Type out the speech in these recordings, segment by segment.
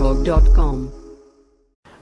StudyMojo.com.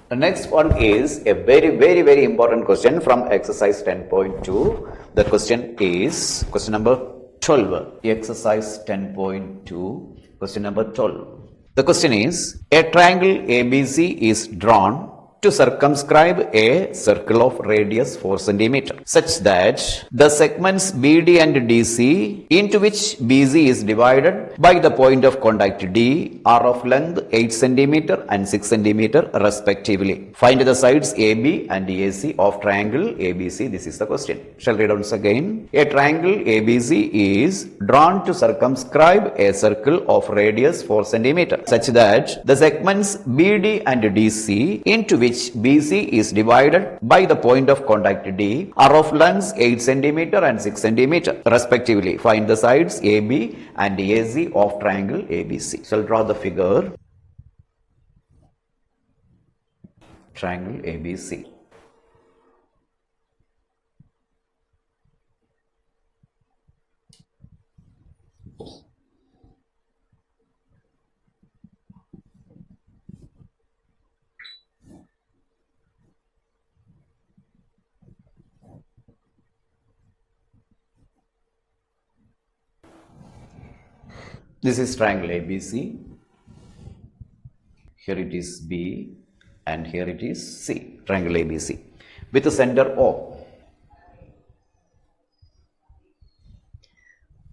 The next one is a very important question from exercise 10.2. The question is question number 12. Exercise 10.2, question number 12. The question is, a triangle ABC is drawn to circumscribe a circle of radius 4 cm such that the segments BD and DC into which BC is divided by the point of contact D are of length 8 cm and 6 cm respectively. Find the sides AB and AC of triangle ABC. This is the question. Shall read once again. A triangle ABC is drawn to circumscribe a circle of radius 4 cm such that the segments BD and DC into which BC is divided by the point of contact D are of lengths 8 cm and 6 cm respectively. Find the sides AB and AC of triangle ABC. So draw the figure. Triangle ABC. This is triangle ABC. Here it is B and here it is C. Triangle ABC with the center O.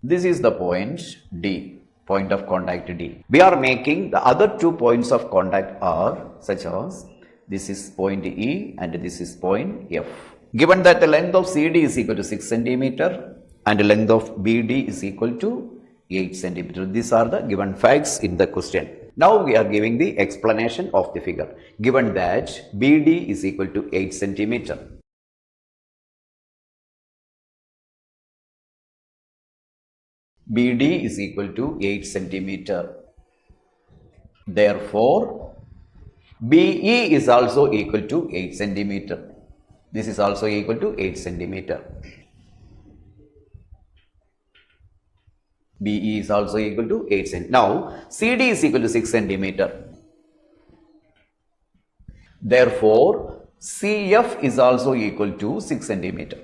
This is the point D, point of contact D. We are making the other 2 points of contact are such as this is point E and this is point F. Given that the length of CD is equal to 6 cm and the length of BD is equal to 8 cm. These are the given facts in the question. Now we are giving the explanation of the figure. Given that BD is equal to 8 cm. BD is equal to 8 cm. Therefore, BE is also equal to 8 cm. This is also equal to 8 cm. BE is also equal to 8 cm. Now, CD is equal to 6 cm. Therefore, CF is also equal to 6 cm.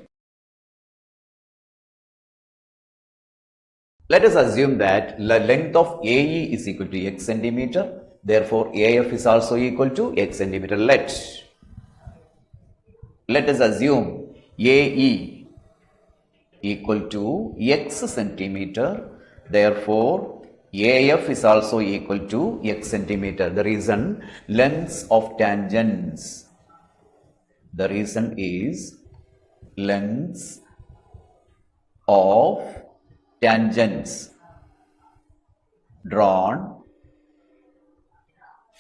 Let us assume that the length of AE is equal to x cm. Therefore, AF is also equal to x cm. Let us assume AE equal to x centimeter. Therefore, AF is also equal to x centimeter. The reason lengths of tangents. The reason is lengths of tangents drawn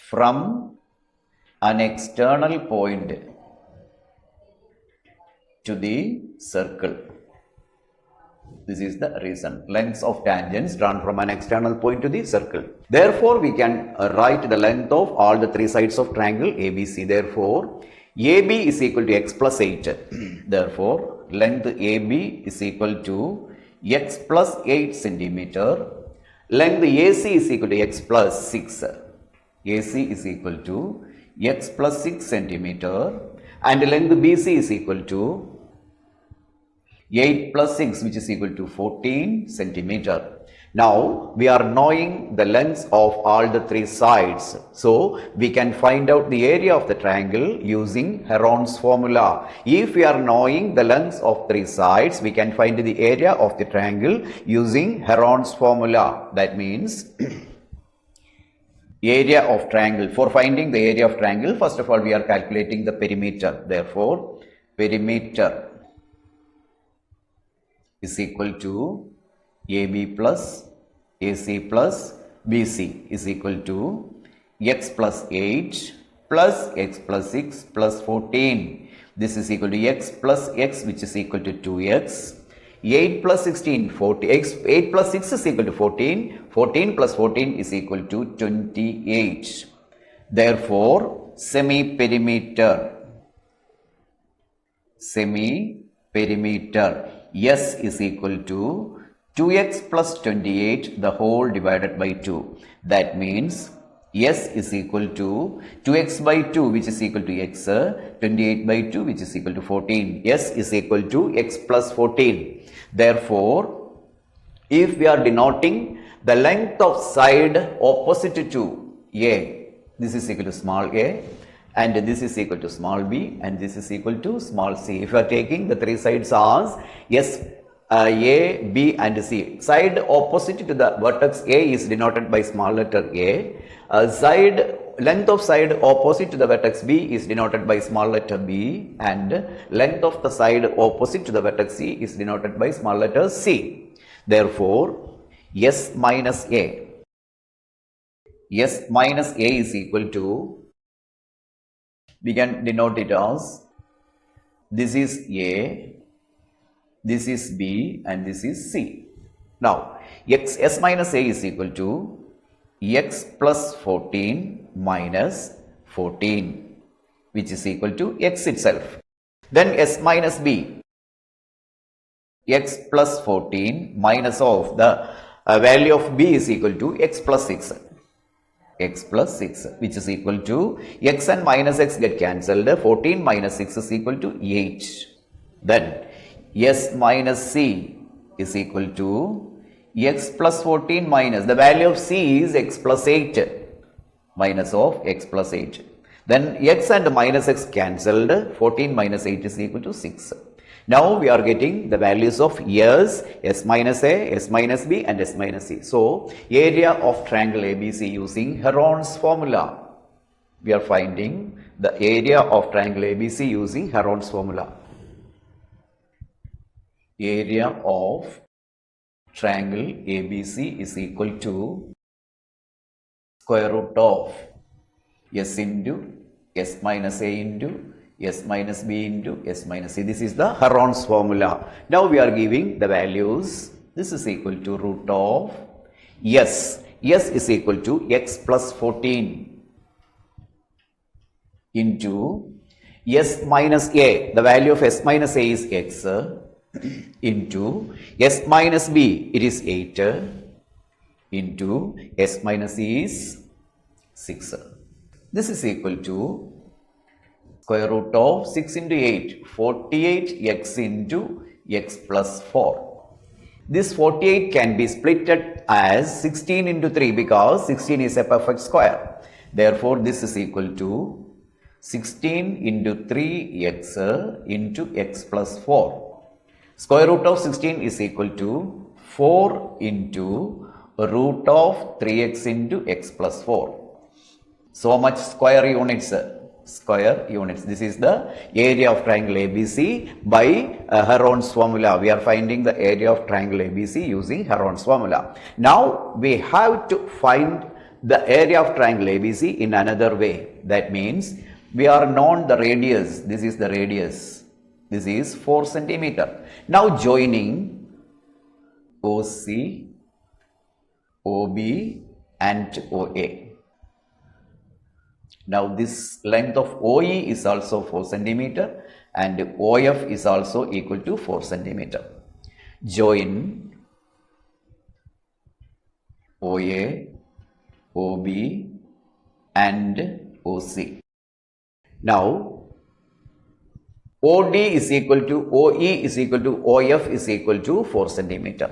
from an external point to the circle. This is the reason. Lengths of tangents drawn from an external point to the circle. Therefore, we can write the length of all the 3 sides of triangle ABC. Therefore, AB is equal to x plus 8. Therefore, length AB is equal to x plus 8 centimeter. Length AC is equal to x plus 6. AC is equal to x plus 6 centimeter. And length BC is equal to 8 plus 6, which is equal to 14 centimeter. Now, we are knowing the lengths of all the 3 sides. So, we can find out the area of the triangle using Heron's formula. If we are knowing the lengths of 3 sides, we can find the area of the triangle using Heron's formula. That means, area of triangle. For finding the area of triangle, first of all, we are calculating the perimeter. Therefore, perimeter is equal to AB plus AC plus BC is equal to x plus 8 plus x plus 6 plus 14. This is equal to x plus x, which is equal to 2x. 8 plus 16, 40. 8 plus 6 is equal to 14. 14 plus 14 is equal to 28. Therefore, semi-perimeter S is equal to 2x plus 28 the whole divided by 2. That means S is equal to 2x by 2 which is equal to x, 28 by 2 which is equal to 14. S is equal to x plus 14. Therefore, if we are denoting the length of side opposite to A, this is equal to small a, and this is equal to small b, and this is equal to small c. If you are taking the three sides as S, A, B and C. Side opposite to the vertex A is denoted by small letter a. Length of side opposite to the vertex B is denoted by small letter b, and length of the side opposite to the vertex C is denoted by small letter c. Therefore, S minus A. S minus A is equal to, we can denote it as, this is A, this is B and this is C. Now, S minus A is equal to x plus 14 minus 14, which is equal to x itself. Then S minus B, x plus 14 minus of the value of B is equal to x plus 6. X plus 6, which is equal to, x and minus x get cancelled, 14 minus 6 is equal to 8. Then S minus C is equal to x plus 14 minus, the value of C is x plus 8, minus of x plus 8. Then x and minus x cancelled, 14 minus 8 is equal to 6. Now we are getting the values of S minus A, S minus B and S minus C. So, area of triangle ABC using Heron's formula. We are finding the area of triangle ABC using Heron's formula. Area of triangle ABC is equal to square root of S into S minus A into S minus B into S minus C. This is the Heron's formula. Now we are giving the values. This is equal to root of S. S is equal to x plus 14 into S minus A. The value of S minus A is x into S minus B. It is 8 into S minus C is 6. This is equal to square root of 6 into 8, 48x into x plus 4. This 48 can be split as 16 into 3 because 16 is a perfect square. Therefore, this is equal to 16 into 3x into x plus 4. Square root of 16 is equal to 4 into root of 3x into x plus 4. So much square units. This is the area of triangle ABC by Heron's formula. We are finding the area of triangle ABC using Heron's formula. Now we have to find the area of triangle ABC in another way. That means we are known the radius. This is the radius. This is 4 centimeter. Now joining OC, OB and OA. Now this length of OE is also 4 centimeter and OF is also equal to 4 centimeter. Join OA, OB and OC. Now OD is equal to OE is equal to OF is equal to 4 centimeter.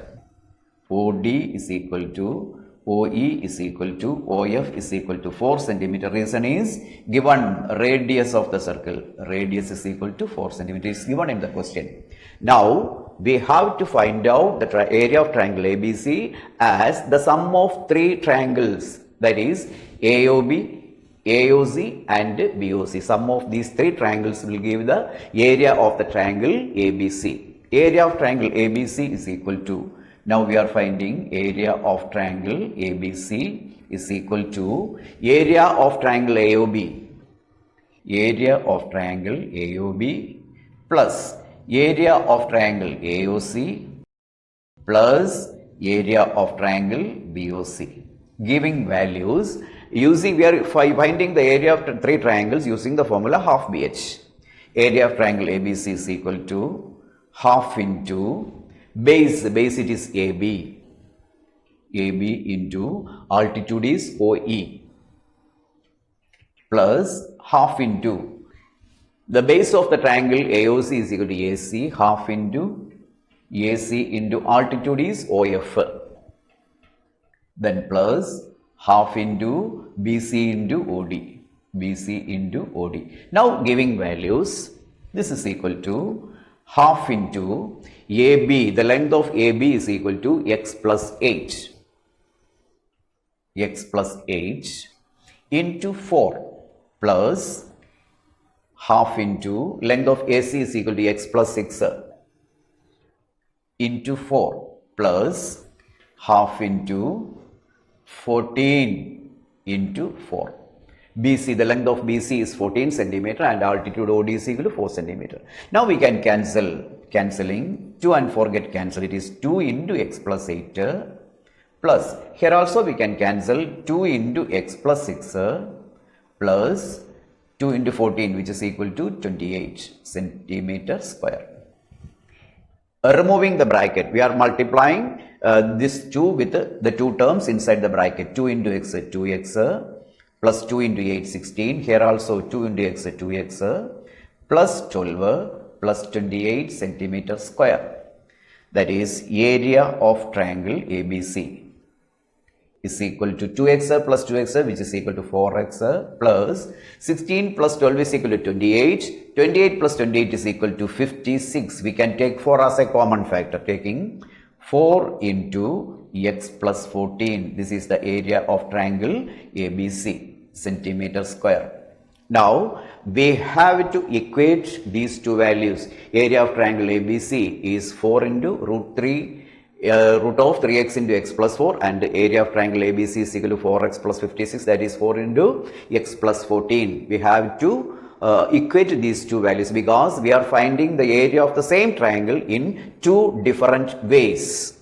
OD is equal to OE is equal to OF is equal to 4 centimeter. Reason is given radius of the circle. Radius is equal to 4 centimeter is given in the question. Now we have to find out the area of triangle ABC as the sum of 3 triangles, that is AOB, AOC and BOC. Sum of these 3 triangles will give the area of the triangle ABC. Area of triangle ABC is equal to, now we are finding area of triangle ABC is equal to area of triangle AOB. Area of triangle AOB plus area of triangle AOC plus area of triangle BOC. Giving values using, we are finding the area of 3 triangles using the formula half BH. Area of triangle ABC is equal to half into base it is AB into altitude is OE. plus half into the base of the triangle AOC is equal to AC, half into AC into altitude is OF. Then plus half into BC into OD. BC into OD. Now giving values, this is equal to half into AB, the length of AB is equal to x plus h. X plus h into 4 plus half into length of AC is equal to x plus 6 into 4 plus half into 14 into 4. BC, the length of BC is 14 centimeter and altitude OD is equal to 4 centimeter. Now we can cancelling 2 and 4 get cancelled. It is 2 into x plus 8 plus here also we can cancel 2 into x plus 6 plus 2 into 14 which is equal to 28 centimeter square. Removing the bracket, we are multiplying this 2 with the two terms inside the bracket. 2 into x 2x plus 2 into 8 16. Here also 2 into x 2x plus 12 plus 28 centimeter square. That is area of triangle ABC is equal to 2x plus 2x which is equal to 4x plus 16 plus 12 is equal to 28. 28 plus 28 is equal to 56. We can take 4 as a common factor, taking 4 into x plus 14. This is the area of triangle ABC, centimeter square. Now we have to equate these two values. Area of triangle ABC is 4 into root of 3x into x plus 4, and the area of triangle ABC is equal to 4x plus 56, that is 4 into x plus 14. We have to equate these two values because we are finding the area of the same triangle in two different ways.